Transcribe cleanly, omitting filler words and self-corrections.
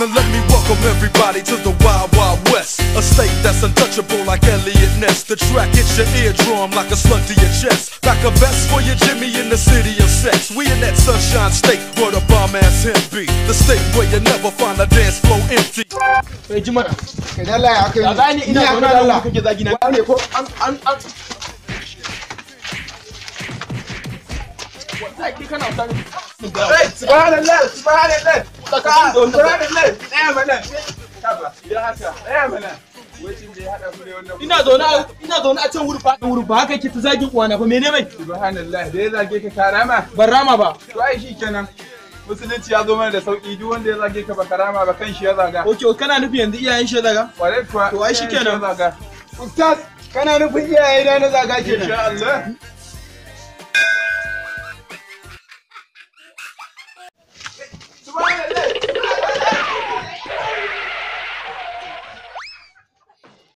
Now let me welcome everybody to the Wild Wild West, a state that's untouchable like Elliot Ness. The track hits your eardrum like a slug to your chest. Pack a vest for your Jimmy in the city of sex. We in that sunshine state where the bomb ass him be. The state where you never find a dance floor empty. Hey Jimana, kai da Allah ya kai ya gani ina zaune da Allah kake zagi na ne ko an wallahi kana tani subhanallah subhanallah subhanallah ɗaya mana kaba ya haka ɗaya mana wacin da ya hada ku da wannan ina zaune a can wuri ba haka yake ta zagin uwana fa mene mai subhanallah da ya zage ka karama ban rama ba to ai shikenan musulunci ya zo mana da sauki duk wanda ya zage ka ba karama ba kan shi ya zaga okay kana nufi yanzu iyayen shi ya zaga kwarai kuwa to ai shikenan ustaz kana nufin iyaye na zaga kenan insha Allah